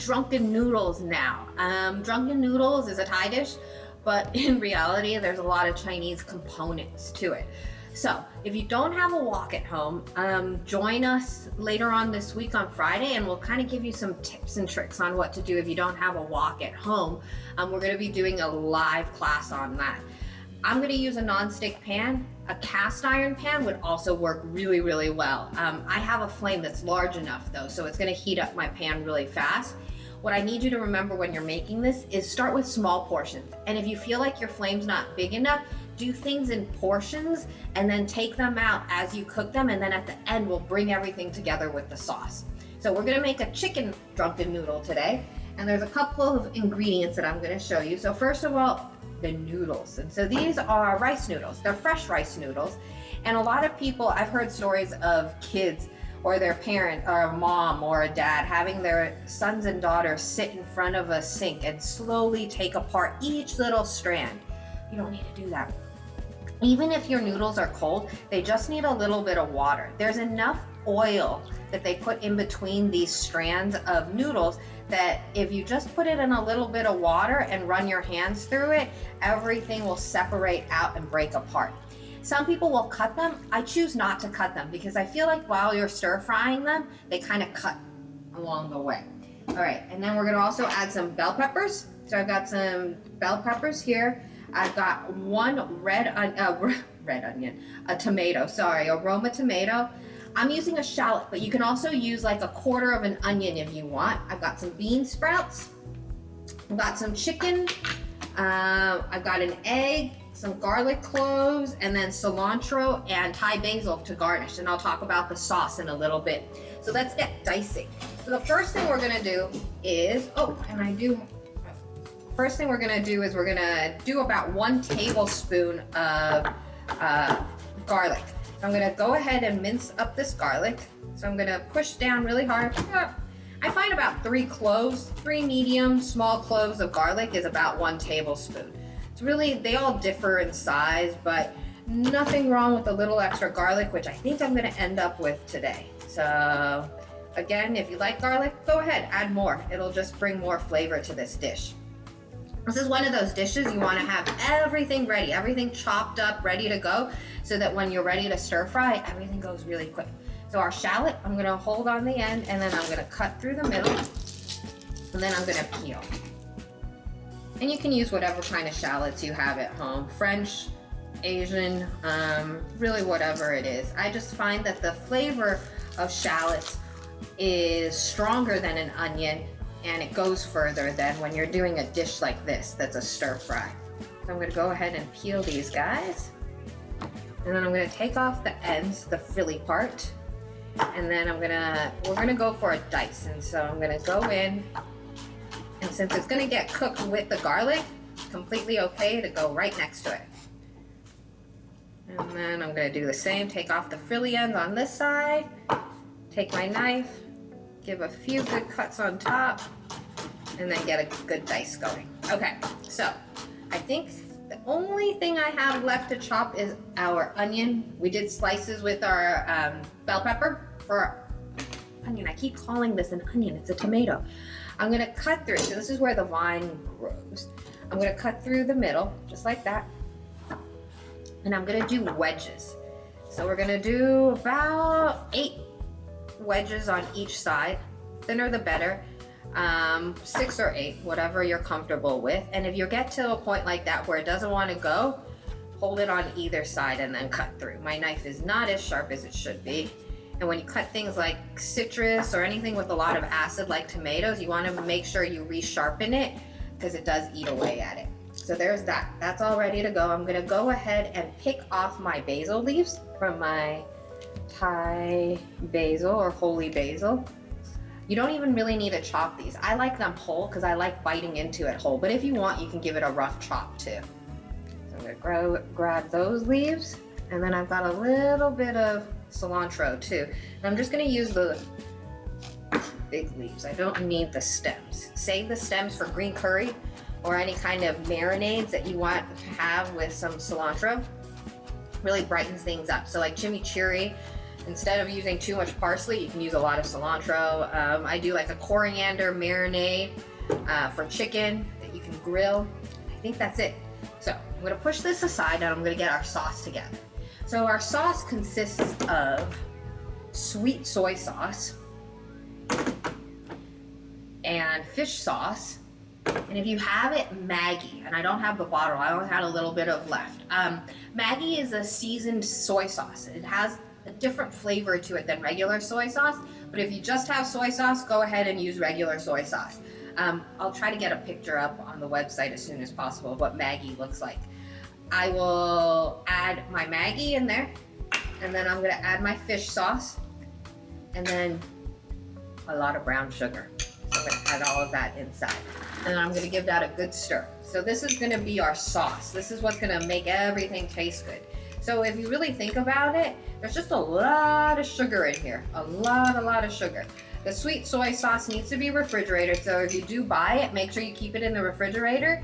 drunken noodles now. Drunken noodles is a Thai dish, but in reality, there's a lot of Chinese components to it. So if you don't have a wok at home, join us later on this week on Friday, and we'll kind of give you some tips and tricks on what to do if you don't have a wok at home. We're going to be doing a live class on that. I'm going to use a non-stick pan. A cast iron pan would also work really, really well. I have a flame that's large enough though, so it's going to heat up my pan really fast. What I need you to remember when you're making this is start with small portions. And if you feel like your flame's not big enough, do things in portions and then take them out as you cook them. And then at the end, we'll bring everything together with the sauce. So we're gonna make a chicken drunken noodle today. And there's a couple of ingredients that I'm gonna show you. So first of all, the noodles. And so these are rice noodles. They're fresh rice noodles. And a lot of people, I've heard stories of kids or their parent or a mom or a dad having their sons and daughters sit in front of a sink and slowly take apart each little strand. You don't need to do that. Even if your noodles are cold, they just need a little bit of water. There's enough oil that they put in between these strands of noodles that if you just put it in a little bit of water and run your hands through it, everything will separate out and break apart. Some people will cut them. I choose not to cut them because I feel like while you're stir frying them, they kind of cut along the way. All right, and then we're gonna also add some bell peppers. So I've got some bell peppers here. I've got one a Roma tomato. I'm using a shallot, but you can also use like a quarter of an onion if you want. I've got some bean sprouts. I've got some chicken. I've got an egg, some garlic cloves, and then cilantro and Thai basil to garnish. And I'll talk about the sauce in a little bit. So let's get dicing. So the first thing we're gonna do is, we're gonna do about 1 tablespoon of garlic. So I'm gonna go ahead and mince up this garlic. So I'm gonna push down really hard. I find about 3 medium, small cloves of garlic is about 1 tablespoon. It's really, they all differ in size, but nothing wrong with a little extra garlic, which I think I'm gonna end up with today. So again, if you like garlic, go ahead, add more. It'll just bring more flavor to this dish. This is one of those dishes you wanna have everything ready, everything chopped up, ready to go, so that when you're ready to stir fry, everything goes really quick. So our shallot, I'm gonna hold on the end, and then I'm gonna cut through the middle, and then I'm gonna peel. And you can use whatever kind of shallots you have at home, French, Asian, really whatever it is. I just find that the flavor of shallots is stronger than an onion, and it goes further than when you're doing a dish like this that's a stir fry. So I'm gonna go ahead and peel these guys. And then I'm gonna take off the ends, the frilly part. And then we're gonna go for a dice. And so I'm gonna go in, and since it's gonna get cooked with the garlic, it's completely okay to go right next to it. And then I'm gonna do the same, take off the frilly ends on this side, take my knife, give a few good cuts on top, and then get a good dice going. Okay, so I think the only thing I have left to chop is our onion. We did slices with our bell pepper for our onion. I keep calling this an onion, it's a tomato. I'm gonna cut through, so this is where the vine grows. I'm gonna cut through the middle, just like that. And I'm gonna do wedges. So we're gonna do about 8 wedges on each side. Thinner the better. 6 or 8, whatever you're comfortable with. And if you get to a point like that where it doesn't want to go, hold it on either side and then cut through. My knife is not as sharp as it should be. And when you cut things like citrus or anything with a lot of acid like tomatoes, you want to make sure you resharpen it because it does eat away at it. So there's that. That's all ready to go. I'm going to go ahead and pick off my basil leaves from my Thai basil or holy basil. You don't even really need to chop these. I like them whole because I like biting into it whole, but if you want, you can give it a rough chop too. So I'm gonna grab those leaves, and then I've got a little bit of cilantro too. And I'm just gonna use the big leaves. I don't need the stems. Save the stems for green curry or any kind of marinades that you want to have with some cilantro. Really brightens things up. So like chimichurri Instead of using too much parsley, you can use a lot of cilantro. I do like a coriander marinade for chicken that you can grill. I think that's it. So I'm gonna push this aside and I'm gonna get our sauce together. So our sauce consists of sweet soy sauce and fish sauce. And if you have it, Maggi, and I don't have the bottle, I only had a little bit of left. Maggi is a seasoned soy sauce. It has a different flavor to it than regular soy sauce, but if you just have soy sauce, go ahead and use regular soy sauce. I'll try to get a picture up on the website as soon as possible of what Maggi looks like. I will add my Maggi in there, and then I'm gonna add my fish sauce, and then a lot of brown sugar. So I'm gonna add all of that inside. And then I'm gonna give that a good stir. So this is gonna be our sauce. This is what's gonna make everything taste good. So if you really think about it, there's just a lot of sugar in here. A lot of sugar. The sweet soy sauce needs to be refrigerated. So if you do buy it, make sure you keep it in the refrigerator.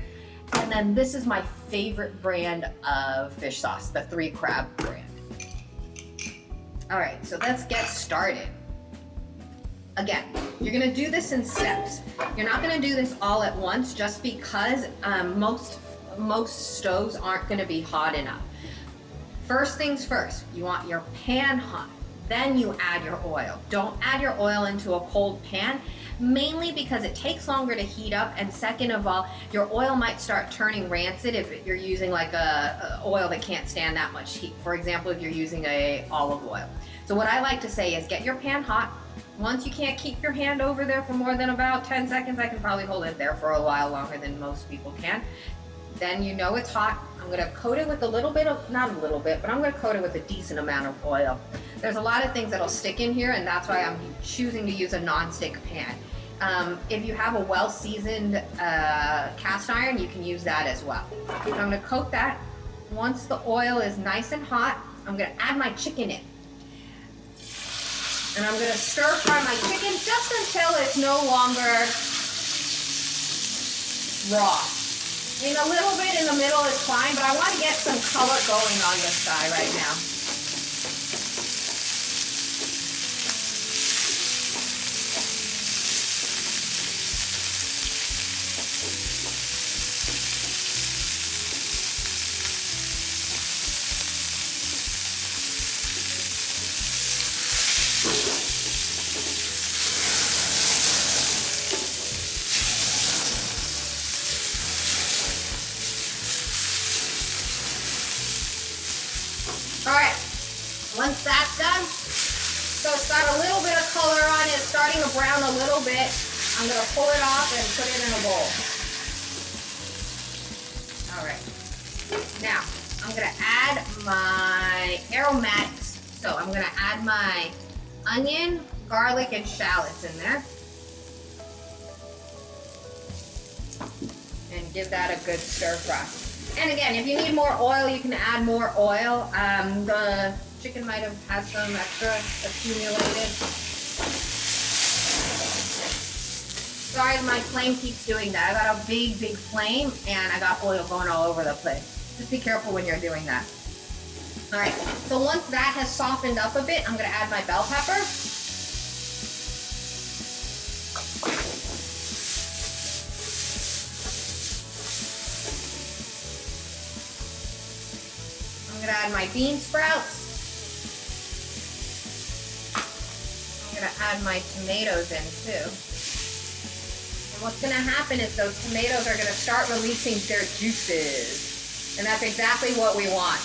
And then this is my favorite brand of fish sauce, the 3 Crab brand. All right, so let's get started. Again, you're gonna do this in steps. You're not gonna do this all at once just because most stoves aren't gonna be hot enough. First things first, you want your pan hot, then you add your oil. Don't add your oil into a cold pan, mainly because it takes longer to heat up, and second of all, your oil might start turning rancid if you're using like a oil that can't stand that much heat. For example, if you're using a olive oil. So what I like to say is get your pan hot. Once you can't keep your hand over there for more than about 10 seconds, I can probably hold it there for a while longer than most people can. Then you know it's hot. I'm gonna coat it with a little bit of, not a little bit, but I'm gonna coat it with a decent amount of oil. There's a lot of things that'll stick in here, and that's why I'm choosing to use a non-stick pan. If you have a well-seasoned cast iron, you can use that as well. So I'm gonna coat that. Once the oil is nice and hot, I'm gonna add my chicken in. And I'm gonna stir fry my chicken just until it's no longer raw. I mean, a little bit in the middle is fine, but I want to get some color going on this guy right now. All right, once that's done, so it's got a little bit of color on it, starting to brown a little bit, I'm gonna pull it off and put it in a bowl. All right, now I'm gonna add my aromatics. So I'm gonna add my onion, garlic, and shallots in there. And give that a good stir fry. And again, if you need more oil, you can add more oil. The chicken might have had some extra accumulated. Sorry, my flame keeps doing that. I got a big flame and I got oil going all over the place. Just be careful when you're doing that. All right, so once that has softened up a bit, I'm gonna add my bell pepper. I'm gonna add my bean sprouts. I'm gonna add my tomatoes in too. And what's gonna happen is those tomatoes are gonna start releasing their juices. And that's exactly what we want.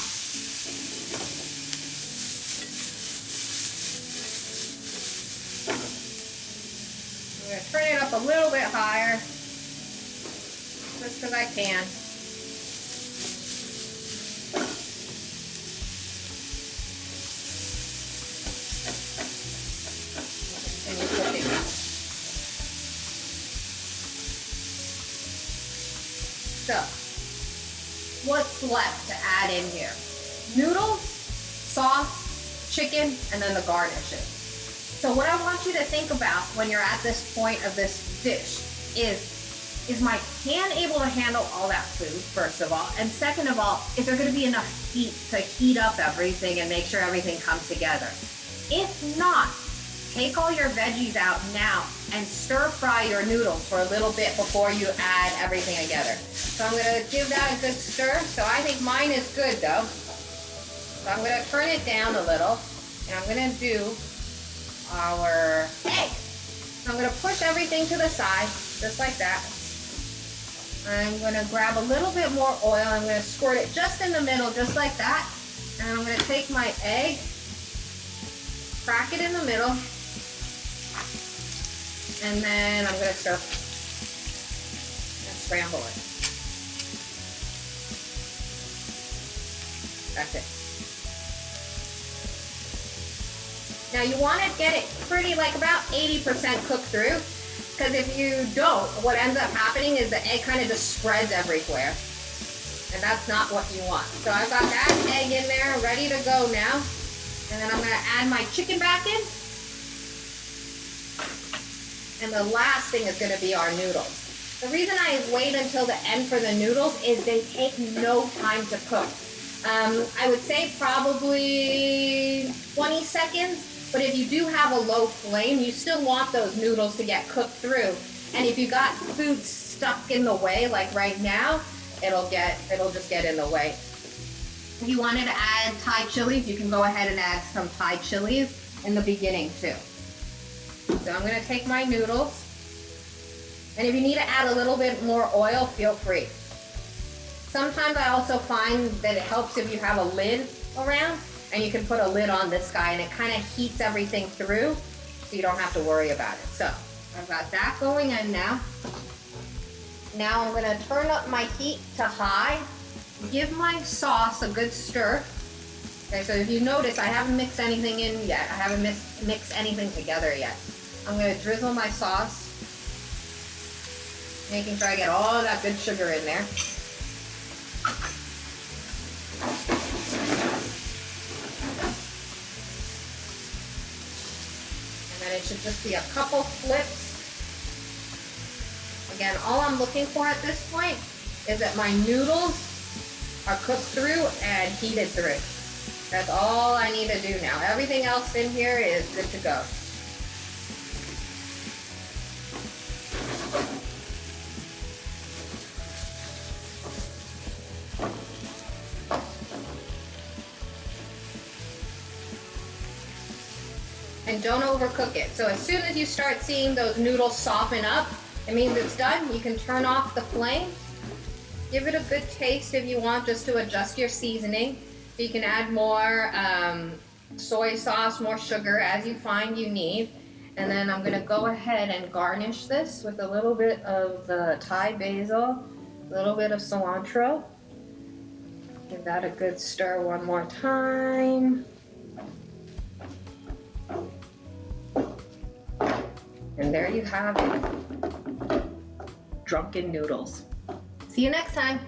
I'm gonna turn it up a little bit higher, just because I can. So, what's left to add in here? Noodles, sauce, chicken, and then the garnishes. So what I want you to think about when you're at this point of this dish is my pan able to handle all that food, first of all? And second of all, is there gonna be enough heat to heat up everything and make sure everything comes together? If not, take all your veggies out now and stir fry your noodles for a little bit before you add everything together. So I'm gonna give that a good stir. So I think mine is good though. So I'm gonna turn it down a little and I'm gonna do our egg. So I'm gonna push everything to the side, just like that. I'm gonna grab a little bit more oil. I'm gonna squirt it just in the middle, just like that. And I'm gonna take my egg, crack it in the middle, and then I'm gonna stir and scramble it. That's it. Now you want to get it pretty, like about 80% cooked through, because if you don't, what ends up happening is the egg kind of just spreads everywhere, and that's not what you want. So I've got that egg in there, ready to go now, and then I'm going to add my chicken back in, and the last thing is going to be our noodles. The reason I wait until the end for the noodles is they take no time to cook. I would say probably 20 seconds. But if you do have a low flame, you still want those noodles to get cooked through. And if you got food stuck in the way, like right now, it'll just get in the way. If you wanted to add Thai chilies, you can go ahead and add some Thai chilies in the beginning too. So I'm gonna take my noodles. And if you need to add a little bit more oil, feel free. Sometimes I also find that it helps if you have a lid around. And you can put a lid on this guy and it kind of heats everything through so you don't have to worry about it. So I've got that going in now. Now I'm gonna turn up my heat to high, give my sauce a good stir. Okay, so if you notice, I haven't mixed anything in yet. I haven't mixed anything together yet. I'm gonna drizzle my sauce, making sure I get all that good sugar in there. And it should just be a couple flips. Again, all I'm looking for at this point is that my noodles are cooked through and heated through. That's all I need to do now. Everything else in here is good to go. And don't overcook it. So as soon as you start seeing those noodles soften up, it means it's done. You can turn off the flame. Give it a good taste if you want, just to adjust your seasoning. So you can add more soy sauce, more sugar as you find you need. And then I'm gonna go ahead and garnish this with a little bit of the Thai basil, a little bit of cilantro. Give that a good stir one more time. And there you have it. Drunken noodles. See you next time.